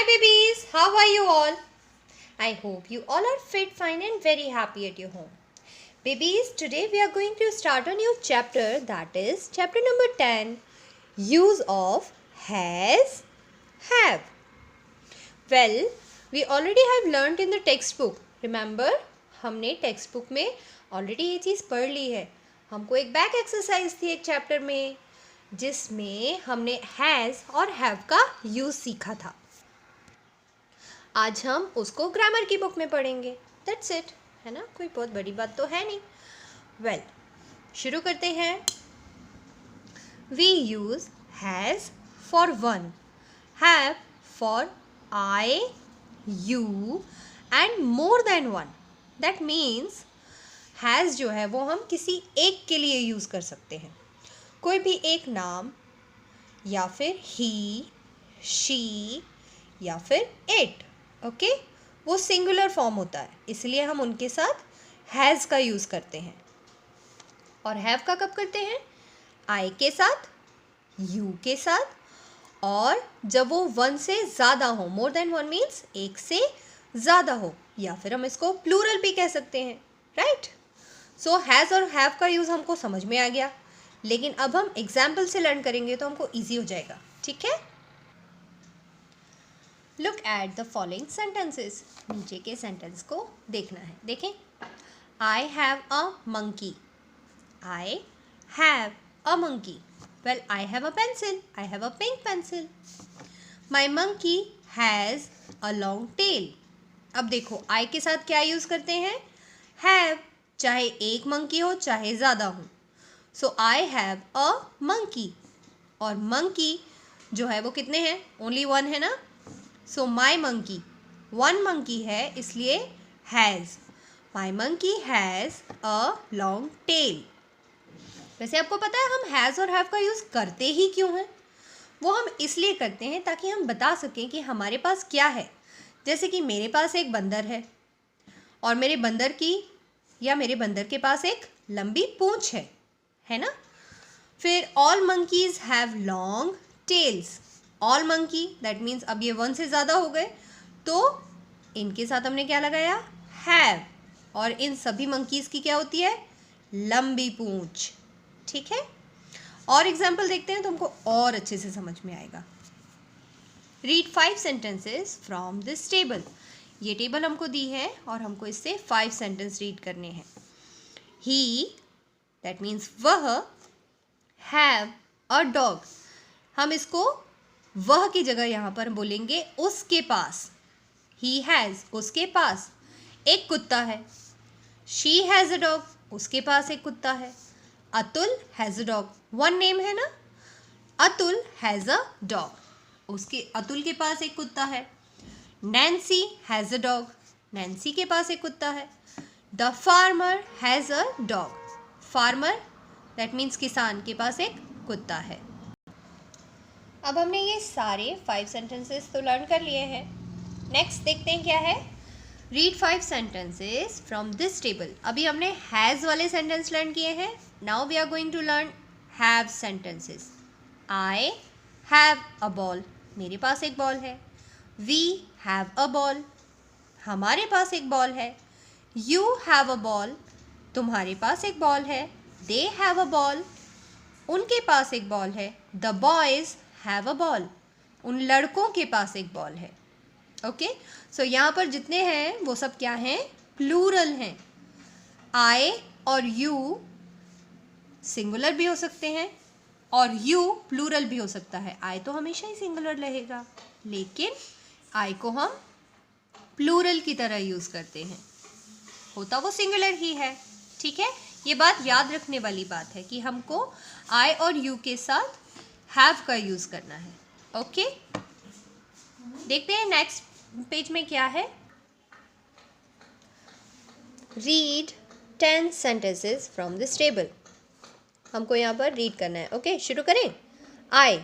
Hi babies, how are you all? I hope you all are fit, fine and very happy at your home. Babies, today we are going to start a new chapter, that is chapter number 10, use of has, have. Well, we already have learnt in the textbook. Remember, हमने text book में already ये चीज़ पढ़ ली है. हमको एक back exercise थी एक chapter में जिसमें हमने हैज़ और हैव का यूज़ सीखा था. आज हम उसको ग्रामर की बुक में पढ़ेंगे. दैट्स इट, है ना, कोई बहुत बड़ी बात तो है नहीं. वेल, शुरू करते हैं. We use has for one, have for I, you and more than one. That means has जो है वो हम किसी एक के लिए यूज़ कर सकते हैं. कोई भी एक नाम या फिर he, she या फिर it. ओके, वो सिंगुलर फॉर्म होता है, इसलिए हम उनके साथ has का यूज़ करते हैं. और have का कब करते हैं? I के साथ, you के साथ, और जब वो वन से ज़्यादा हो. मोर देन वन मीन्स एक से ज़्यादा हो, या फिर हम इसको प्लूरल भी कह सकते हैं. राइट. सो हैज़ और हैव का यूज़ हमको समझ में आ गया, लेकिन अब हम एग्जाम्पल से लर्न करेंगे तो हमको ईजी हो जाएगा. ठीक है. Look at the following sentences. नीचे के सेंटेंस को देखना है. देखें. आई have a monkey. I have a monkey. Well, I have a pencil. I have a pink pencil. My monkey has a long tail. अब देखो, I के साथ क्या यूज़ करते हैं? Have. चाहे एक monkey हो चाहे ज़्यादा हो. So I have a monkey. और monkey जो है वो कितने हैं? Only one है ना? So my monkey, one monkey है, इसलिए has. My monkey has a long tail. वैसे आपको पता है हम हैज़ और हैव का यूज़ करते ही क्यों हैं? वो हम इसलिए करते हैं ताकि हम बता सकें कि हमारे पास क्या है. जैसे कि मेरे पास एक बंदर है और मेरे बंदर के पास एक लंबी पूंछ है ना. फिर all monkeys have long tails. All monkey that means अब ये वन से ज़्यादा हो गए, तो इनके साथ हमने क्या लगाया? हैव. और इन सभी मंकीज़ की क्या होती है? लंबी पूंछ. ठीक है. और एग्जाम्पल देखते हैं तो हमको और अच्छे से समझ में आएगा. Read 5 sentences from this table. ये टेबल हमको दी है और हमको इससे 5 सेंटेंस रीड करने हैं. ही दैट मीन्स वह, हैव अ डॉग. हम इसको वह की जगह यहाँ पर बोलेंगे उसके पास. ही हैज़, उसके पास एक कुत्ता है. शी हैज़ अ डॉग, उसके पास एक कुत्ता है. Atul has a dog, one name है ना. अतुल हैज़ अ डॉग, उसके अतुल के पास एक कुत्ता है. Nancy has a dog, Nancy के पास एक कुत्ता है. The farmer has a dog, farmer that means किसान के पास एक कुत्ता है. अब हमने ये सारे 5 सेंटेंसेस तो लर्न कर लिए हैं. नेक्स्ट देखते हैं क्या है. Read 5 sentences from this table. अभी हमने हैज़ वाले सेंटेंस लर्न किए हैं. Now we are going to learn have sentences. I have a ball, मेरे पास एक बॉल है. वी हैव अ बॉल, हमारे पास एक बॉल है. यू हैव अ बॉल, तुम्हारे पास एक बॉल है. दे हैव अ बॉल, उनके पास एक बॉल है. The boys have a ball, उन लड़कों के पास एक बॉल है. ओके. सो यहाँ पर जितने हैं वो सब क्या हैं? प्लूरल हैं. आई और यू सिंगुलर भी हो सकते हैं और यू प्लूरल भी हो सकता है. आई तो हमेशा ही सिंगुलर रहेगा, लेकिन आई को हम प्लूरल की तरह यूज़ करते हैं. होता वो सिंगुलर ही है. ठीक है. ये बात याद रखने वाली बात है कि हमको आई और यू के साथ हैव का यूज़ करना है. ओके. देखते हैं नेक्स्ट पेज में क्या है. Read 10 sentences from this table. हमको यहाँ पर रीड करना है. ओके, शुरू करें. आई.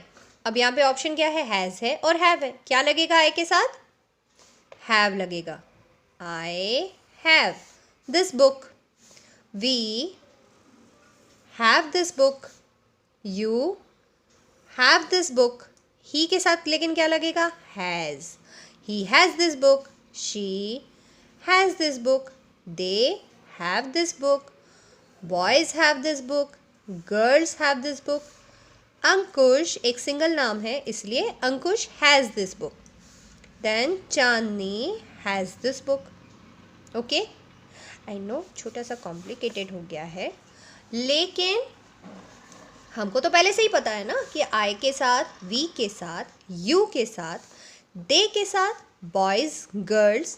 अब यहाँ पे ऑप्शन क्या है? हैज़ है और हैव है. क्या लगेगा आई के साथ? हैव लगेगा. I have this book. We have this book. You have this book. He के साथ लेकिन क्या लगेगा? Has. he has this book, she has this book, they have this book, boys have this book, girls have this book. Ankush एक single नाम है इसलिए Ankush has this book. Then Chandni has this book. Okay, I know छोटा सा complicated हो गया है, लेकिन हमको तो पहले से ही पता है ना कि आई के साथ, वी के साथ, यू के साथ, दे के साथ, बॉयज़, गर्ल्स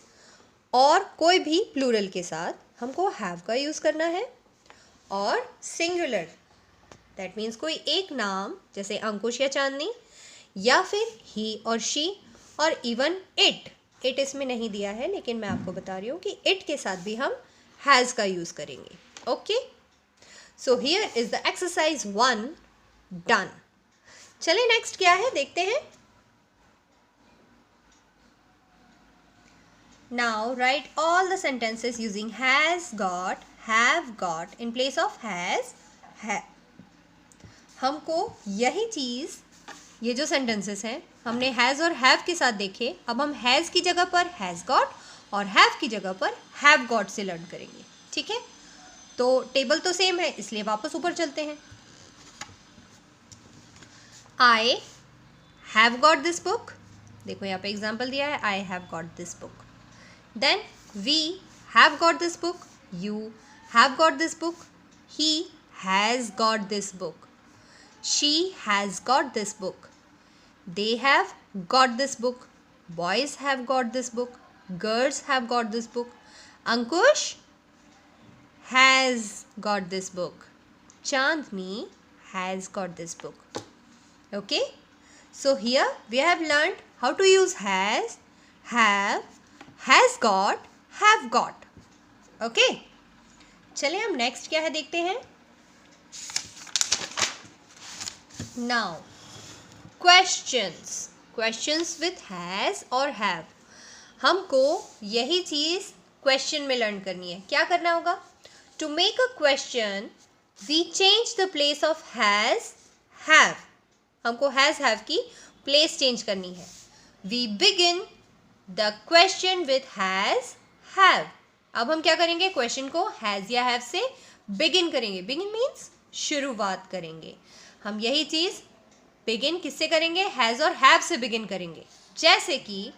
और कोई भी प्लूरल के साथ हमको हैव का यूज़ करना है. और सिंगुलर दैट मीन्स कोई एक नाम जैसे अंकुश या चांदनी, या फिर ही और शी, और इवन इट इसमें नहीं दिया है लेकिन मैं आपको बता रही हूँ कि इट के साथ भी हम हैज़ का यूज़ करेंगे. Okay, so here is the exercise 1 done. चलिए नेक्स्ट क्या है देखते हैं. Now right all the sentences using has got, have got in place of has, है. हमको यही चीज़, ये जो सेंटेंसेस हैं हमने हैज़ और हैव के साथ देखे, अब हम हैज़ की जगह पर हैज़ गॉट और हैव की जगह पर हैव गॉट से लर्न करेंगे. ठीक है, तो टेबल तो सेम है इसलिए वापस ऊपर चलते हैं. I have got this book, देखो यहाँ पे एग्जाम्पल दिया है, I have got this book. Then we have got this book, you have got this book, he has got this book, she has got this book, they have got this book, boys have got this book, girls have got this book, Ankush has got this book, Chandni has got this book. Okay, so here we have learned how to use has, have, has got, have got. Okay, चलिए हम next क्या है देखते हैं. Now, questions with has और have. हमको यही चीज़ question में लर्न करनी है. क्या करना होगा? To make a question, we change the place of has, have. हमको has, have की place change करनी है. We begin the question with has, have. अब हम क्या करेंगे? क्वेश्चन को has या have से begin करेंगे. Begin means शुरुआत करेंगे. हम यही चीज़ बिगिन किससे करेंगे? हैज़ और हैव से बिगिन करेंगे. जैसे कि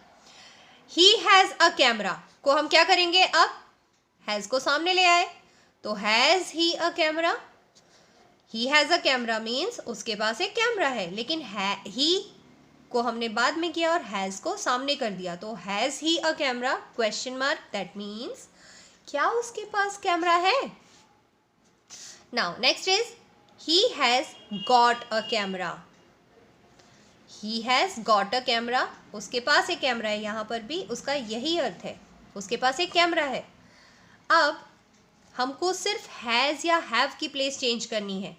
ही हैज़ अ कैमरा को हम क्या करेंगे? अब हैज़ को सामने ले आए तो has he a camera. He has a camera means उसके पास एक कैमरा है, लेकिन ही को हमने बाद में किया और हैज़ को सामने कर दिया तो has he a camera question mark. That means क्या उसके पास कैमरा है? Now next is he has got a camera. he has got a camera, उसके पास एक कैमरा है. यहाँ पर भी उसका यही अर्थ है, उसके पास एक कैमरा है. अब हमको सिर्फ हैज़ या हैव की प्लेस चेंज करनी है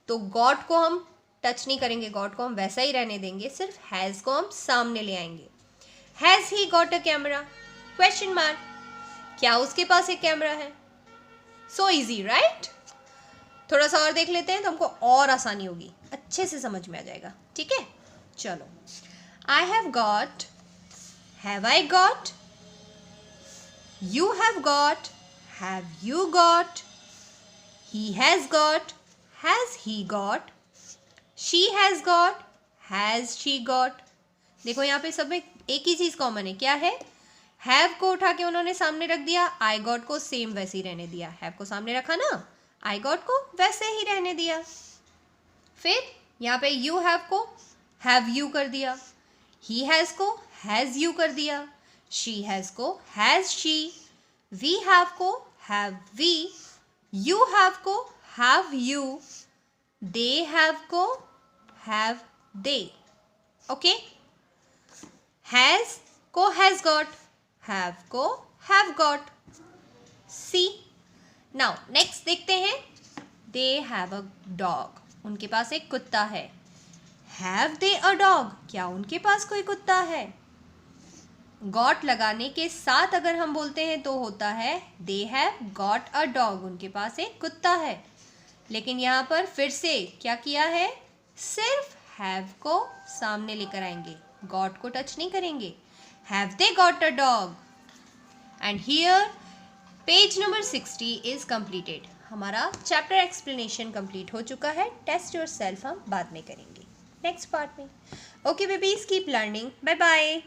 तो गॉट को हम टच नहीं करेंगे, गॉट को हम वैसा ही रहने देंगे, सिर्फ हैज़ को हम सामने ले आएंगे. Has he got a camera question mark, क्या उसके पास एक कैमरा है? So easy right. थोड़ा सा और देख लेते हैं तो हमको और आसानी होगी, अच्छे से समझ में आ जाएगा. ठीक है, चलो. आई have got, have I got, you have got, have you got, he has got, has he got, she has got, has she got. देखो यहाँ पे सब में एक ही चीज़ कॉमन है. क्या है? हैव को उठा के उन्होंने सामने रख दिया, आई गॉट को सेम वैसे ही रहने दिया. हैव को सामने रखा ना, आई गॉट को वैसे ही रहने दिया. फिर यहाँ पे यू हैव को हैव यू कर दिया, ही हैज़ को हैज़ यू कर दिया, शी हैज़ को हैज़ शी, वी हैव को हैव वी, यू हैव को हैव यू, दे हैव को हैव दे. ओके, हैज़ को हैज़ गॉट, हैव को have got. See. Now next देखते हैं. दे हैव अ डॉग, उनके पास एक कुत्ता है. हैव दे अ डॉग, क्या उनके पास कोई कुत्ता है? गॉट लगाने के साथ अगर हम बोलते हैं तो होता है they have got a dog, उनके पास एक कुत्ता है. लेकिन यहाँ पर फिर से क्या किया है? सिर्फ हैव को सामने लेकर आएंगे. गॉट को टच नहीं करेंगे. Have they got a dog. And here page number 60 is completed. हमारा चैप्टर एक्सप्लेनेशन कंप्लीट हो चुका है. टेस्ट योर सेल्फ हम बाद में करेंगे नेक्स्ट पार्ट में. Okay babies, keep learning. Bye bye.